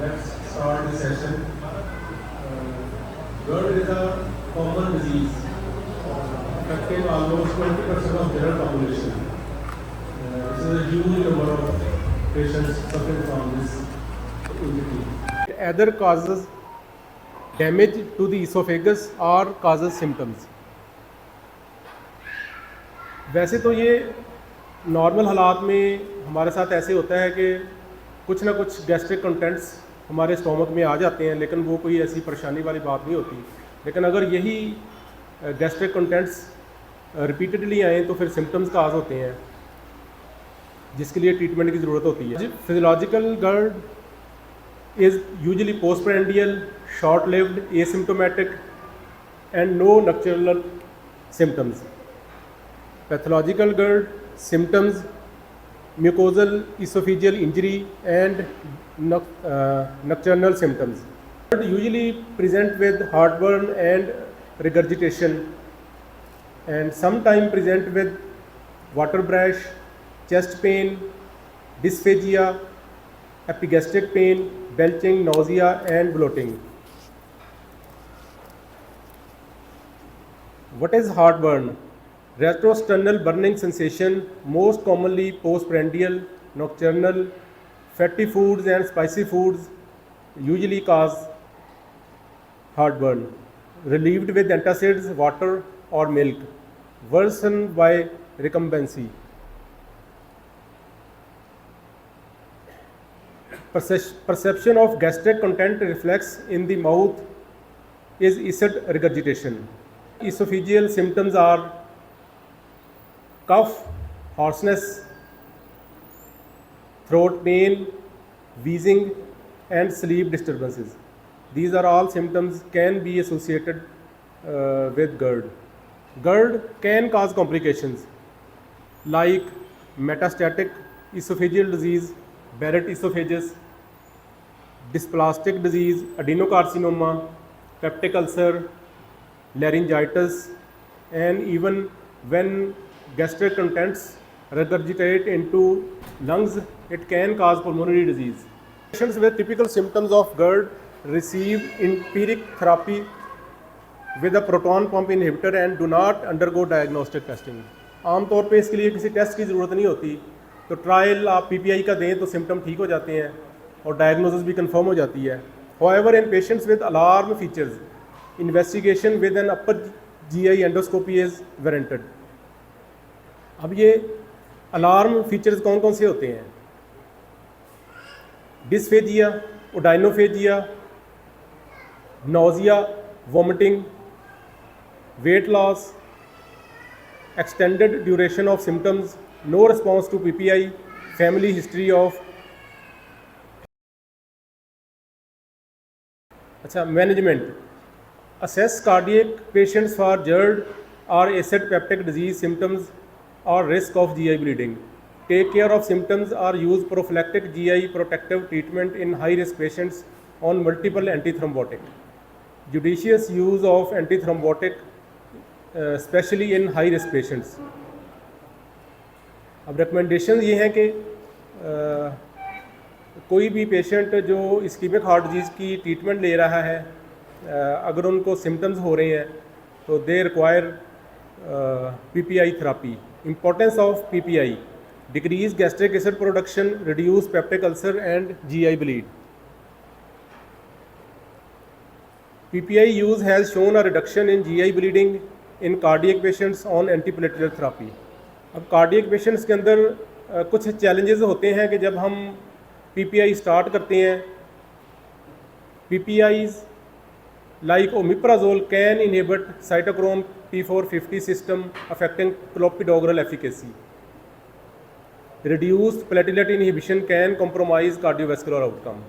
Let's start the session. GERD is a common disease affecting almost 20% of general population. This is a huge number of patients suffering from this entity. Either causes damage to the esophagus or causes symptoms. वैसे तो ये normal हालात में हमारे साथ ऐसे होता है कि कुछ ना कुछ गैस्ट्रिक कंटेंट्स हमारे स्टोमक में आ जाते हैं, लेकिन वो कोई ऐसी परेशानी वाली बात नहीं होती। लेकिन अगर यही गैस्ट्रिक कंटेंट्स रिपीटेडली आएँ तो फिर सिम्टम्स काज होते हैं, जिसके लिए ट्रीटमेंट की ज़रूरत होती है। Physiological GERD is usually postprandial, short-lived, asymptomatic, and no nocturnal symptoms. Pathological GERD symptoms: mucosal esophageal injury and nocturnal symptoms. GERD usually present with heartburn and regurgitation, and sometimes present with water brush, chest pain, dysphagia, epigastric pain, belching, nausea and bloating. What is heartburn? Retrosternal burning sensation, most commonly postprandial, nocturnal. Fatty foods and spicy foods usually cause heartburn. Relieved with antacids, water or milk. Worsened by recumbency. Perception of gastric content reflex in the mouth is acid regurgitation. Esophageal symptoms are cough, hoarseness, throat pain, wheezing, and sleep disturbances. These are all symptoms can be associated with GERD. GERD can cause complications like metastatic esophageal disease, Barrett esophagus, dysplastic disease, adenocarcinoma, peptic ulcer, laryngitis, and even when gastric contents regurgitate into lungs, it can cause pulmonary disease. Patients with typical symptoms of GERD receive empiric therapy with a proton pump inhibitor and do not undergo diagnostic testing. आमतौर पे इसके लिए किसी test की ज़रूरत नहीं होती, तो ट्रायल आप PPI का दें तो सिम्टम ठीक हो जाते हैं और डायग्नोसिस भी कंफर्म हो जाती है। However, in patients with alarm features, investigation with an upper GI endoscopy is warranted. अब ये अलार्म फीचर्स कौन कौन से होते हैं? Dysphagia, odynophagia, nausea, vomiting, weight loss, extended duration of symptoms, no response to PPI, family history of management. Assess cardiac patients for GERD or acid peptic disease symptoms or risk of GI bleeding. Take care of symptoms or use prophylactic GI protective treatment in high-risk patients on multiple antithrombotic. Judicious use of antithrombotic, especially in high-risk patients. अब recommendation ये हैं कि कोई भी patient जो ischaemic heart disease की treatment ले रहा है, अगर उनको सिम्टम्स हो रहे हैं तो they require PPI therapy. Importance of PPI: decrease gastric acid production, reduce peptic ulcer and GI bleed. PPI use has shown a reduction in GI bleeding in cardiac patients on antiplatelet therapy. अब cardiac patients के अंदर कुछ challenges होते हैं कि जब हम PPI start करते हैं, PPIs like omeprazole can inhibit cytochrome P450 system affecting clopidogrel efficacy. Reduced platelet inhibition can compromise cardiovascular outcome.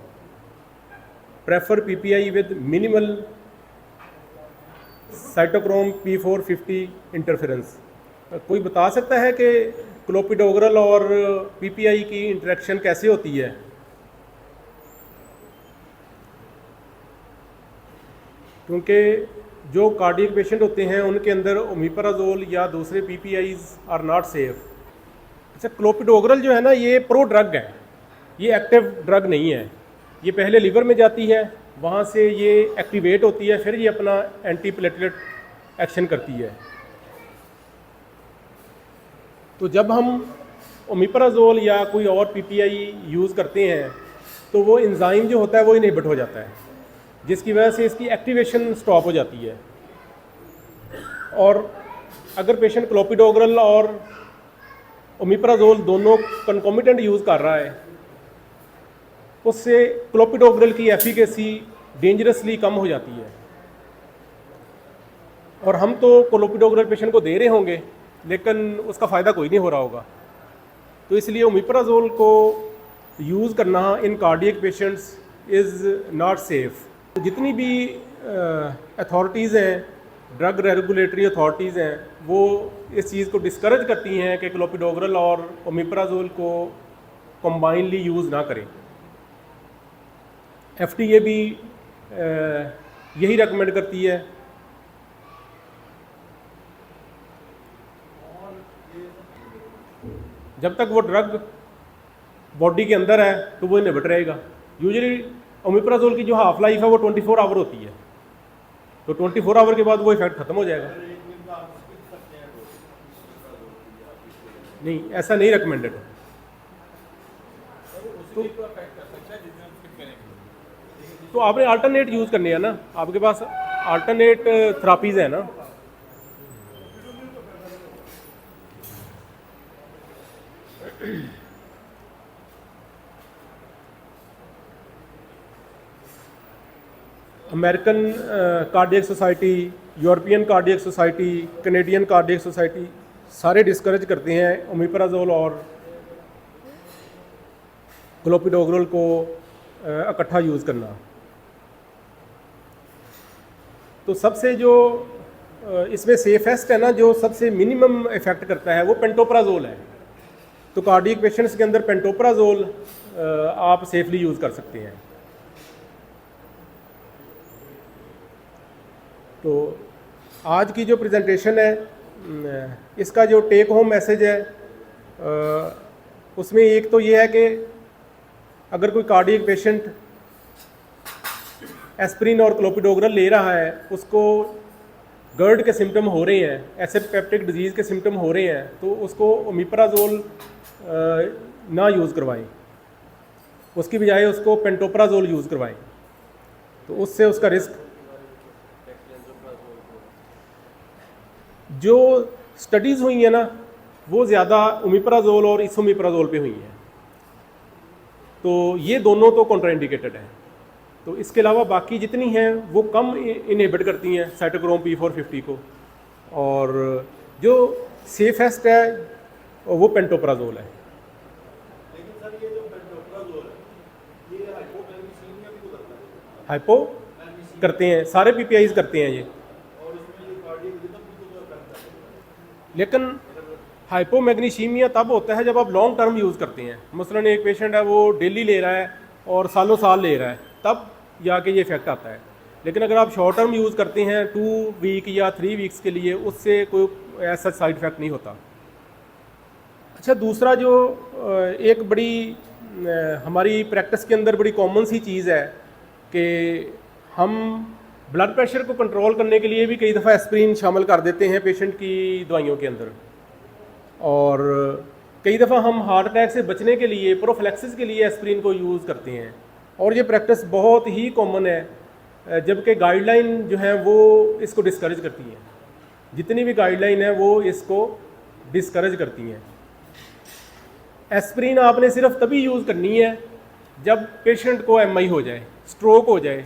Prefer PPI with minimal cytochrome P450 interference. कोई बता सकता है कि क्लोपिडोग्रल और पीपीआई की इंटरेक्शन कैसे होती है? क्योंकि जो कार्डियक पेशेंट होते हैं उनके अंदर ओमेप्राजोल या दूसरे पीपीआईज आर नॉट सेफ। अच्छा, क्लोपिडोग्रल जो है ना, ये प्रो ड्रग है, ये एक्टिव ड्रग नहीं है। ये पहले लिवर में जाती है, वहाँ से ये एक्टिवेट होती है, फिर ये अपना एंटी प्लेटलेट एक्शन करती है। तो जब हम ओमेप्राजोल या कोई और पीपीआई यूज़ करते हैं तो वो एंजाइम जो होता है वो इनहिबिट हो जाता है, जिसकी वजह से इसकी एक्टिवेशन स्टॉप हो जाती है। और अगर पेशेंट क्लोपिडोग्रल और ओमेप्राजोल दोनों कंकोमिटेंट यूज़ कर रहा है, उससे क्लोपिडोग्रल की एफिकेसी डेंजरसली कम हो जाती है। और हम तो क्लोपिडोग्रल पेशेंट को दे रहे होंगे, लेकिन उसका फ़ायदा कोई नहीं हो रहा होगा। तो इसलिए ओमेप्राजोल को यूज़ करना इन cardiac patients is not safe. जितनी भी अथॉरिटीज़ हैं, ड्रग रेगुलेटरी अथॉरिटीज़ हैं, वो इस चीज़ को डिस्करेज करती हैं कि क्लोपिडोग्रल और ओमेप्राजोल को कम्बाइनली यूज़ ना करें। FDA भी यही रेकमेंड करती है। जब तक वो ड्रग बॉडी के अंदर है तो वो इनहिबिट रहेगा। यूजुअली ओमेप्राजोल की जो हाफ लाइफ है वो 24 आवर होती है, तो 24 आवर के बाद वो इफेक्ट ख़त्म हो जाएगा। नहीं, ऐसा नहीं रिकमेंडेड। तो आपने अल्टरनेट यूज़ करनी है ना, आपके पास अल्टरनेट थेरापीज़ है ना। American cardiac society, European cardiac society, Canadian cardiac society सारे डिस्करेज करते हैं ओमेप्राजोल और क्लोपिडोग्रल को इकट्ठा यूज़ करना। तो सबसे जो इसमें सेफेस्ट है ना, जो सबसे मिनिमम इफेक्ट करता है, वो पेंटोप्राजोल है। तो कार्डियक पेशेंट्स के अंदर पेंटोप्राजोल आप सेफली यूज़ कर सकते हैं। तो आज की जो प्रेजेंटेशन है, इसका जो टेक होम मैसेज है, उसमें एक तो ये है कि अगर कोई कार्डियक पेशेंट एस्प्रिन और क्लोपिडोग्रल ले रहा है, उसको गर्ड के सिम्टम हो रहे हैं, एसिड-पेप्टिक डिजीज़ के सिम्टम हो रहे हैं, तो उसको ओमेप्राजोल ना यूज़ करवाएं, उसकी बजाय उसको पेंटोप्राजोल यूज़ करवाएं। तो उससे उसका रिस्क, जो स्टडीज़ हुई हैं ना, वो ज़्यादा ओमेप्राजोल और इसोमेप्राजोल पे हुई हैं। तो ये दोनों तो कॉन्ट्राइंडिकेटेड हैं। तो इसके अलावा बाकी जितनी हैं वो कम इनहिबिट करती हैं साइटोक्रोम P450 को, और जो सेफेस्ट है वो पेंटोप्राजोल है। लेकिन सर ये जो पेंटोप्राजोल है, ये हाइपोमैग्नीसीमिया भी होता है। हाइपो करते हैं, सारे पीपीआईज करते हैं ये, और इसमें ये कार्डियक रिदम भी तो करता है। लेकिन हाइपोमैग्नीसीमिया तब होता है जब आप लॉन्ग टर्म यूज़ करते हैं। मसलन एक पेशेंट है, वो डेली ले रहा है और सालों साल ले रहा है, तब जाके ये इफेक्ट आता है। लेकिन अगर आप शॉर्ट टर्म यूज़ करते हैं 2 वीक या 3 वीक्स के लिए, उससे कोई ऐसा साइड इफ़ेक्ट नहीं होता। अच्छा, दूसरा जो एक बड़ी हमारी प्रैक्टिस के अंदर बड़ी कॉमन सी चीज़ है कि हम ब्लड प्रेशर को कंट्रोल करने के लिए भी कई दफ़ा एस्प्रिन शामिल कर देते हैं पेशेंट की दवाइयों के अंदर, और कई दफ़ा हम हार्ट अटैक से बचने के लिए, प्रोफिलैक्सिस के लिए एस्प्रिन को यूज़ करते हैं। और ये प्रैक्टिस बहुत ही कॉमन है, जबकि गाइडलाइन जो है वो इसको डिस्करेज करती है। जितनी भी गाइडलाइन है वो इसको डिस्करेज करती हैं। एस्प्रिन आपने सिर्फ तभी यूज़ करनी है जब पेशेंट को MI हो जाए, स्ट्रोक हो जाए,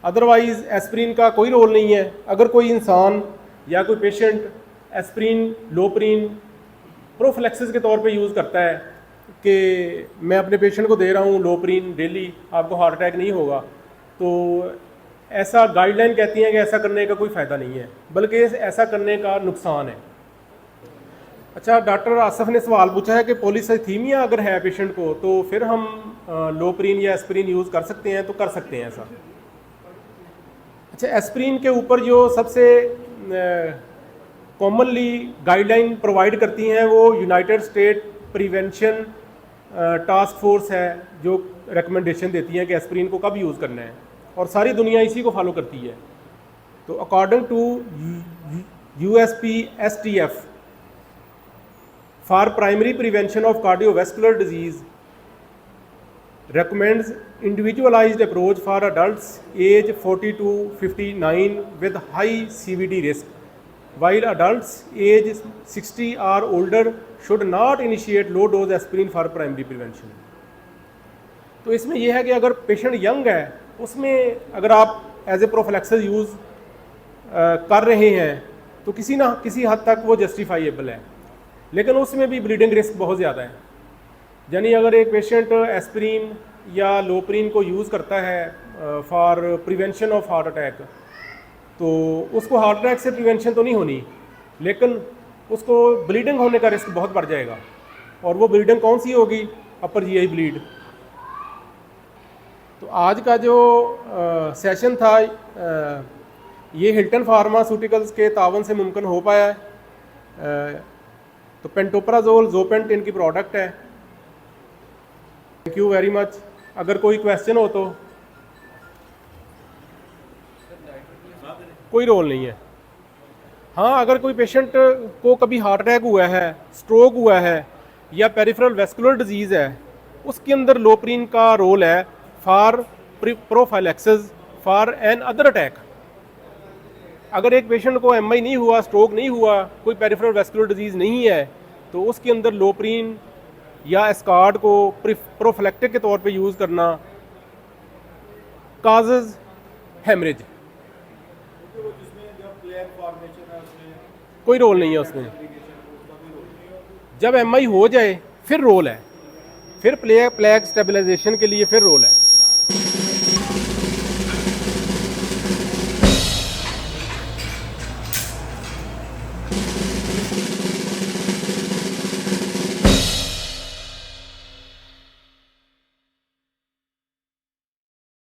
अदरवाइज़ एस्प्रिन का कोई रोल नहीं है। अगर कोई इंसान या कोई पेशेंट एस्प्रिन, लोप्रिन प्रोफिलैक्सिस के तौर पे यूज़ करता है कि मैं अपने पेशेंट को दे रहा हूँ लोप्रिन डेली, आपको हार्ट अटैक नहीं होगा, तो ऐसा गाइडलाइन कहती हैं कि ऐसा करने का कोई फ़ायदा नहीं है, बल्कि ऐसा करने का नुकसान है। अच्छा, डॉक्टर आसफ़ ने सवाल पूछा है कि पॉलीसाइथीमिया अगर है पेशेंट को तो फिर हम लोप्रिन या एस्प्रिन यूज़ कर सकते हैं? तो कर सकते हैं ऐसा। अच्छा, एस्प्रिन के ऊपर जो सबसे कॉमनली गाइडलाइन प्रोवाइड करती हैं वो United state prevention task force है, जो रिकमेंडेशन देती हैं कि एस्प्रिन को कब यूज़ करना है, और सारी दुनिया इसी को फॉलो करती है। तो according to USPSTF for primary prevention of cardiovascular disease recommends individualized approach for adults age 40 to 59 with high CVD risk, while adults age 60 or older should not initiate low dose aspirin for primary prevention। तो इसमें यह है कि अगर patient young है उसमें अगर आप एज ए प्रोफिलैक्सिस यूज़ कर रहे हैं तो किसी ना किसी हद तक वो जस्टिफाइएबल है, लेकिन उसमें भी ब्लीडिंग रिस्क बहुत ज़्यादा है। यानी अगर एक पेशेंट एस्प्रिन या लोप्रिन को यूज़ करता है for prevention of heart attack, तो उसको हार्ट अटैक से प्रिवेंशन तो नहीं होनी, लेकिन उसको ब्लीडिंग होने का रिस्क बहुत बढ़ जाएगा। और वो ब्लीडिंग कौन सी होगी? Upper GI bleed. तो आज का जो सेशन था ये हिल्टन फार्मास्यूटिकल्स के तावन से मुमकिन हो पाया है। तो पेंटोप्राजोल ज़ोपेंट इनकी प्रोडक्ट है। Thank you very much. अगर कोई क्वेश्चन हो तो। कोई रोल नहीं है। हाँ, अगर कोई पेशेंट को कभी हार्ट अटैक हुआ है, स्ट्रोक हुआ है या पेरिफेरल वैस्कुलर डिजीज़ है, उसके अंदर लोप्रिन का रोल है for prophylaxis for another attack. अगर एक पेशेंट को एमआई नहीं हुआ, स्ट्रोक नहीं हुआ, कोई पेरिफेरल वैस्कुलर डिजीज़ नहीं है, तो उसके अंदर लोप्रिन या एस्कार्ड को प्रोफिलैक्टिक के तौर पे यूज़ करना काजेज हेमरेज। कोई रोल नहीं है उसमें। जब एमआई हो जाए फिर रोल है, फिर प्लेग स्टेबलाइजेशन के लिए फिर रोल है।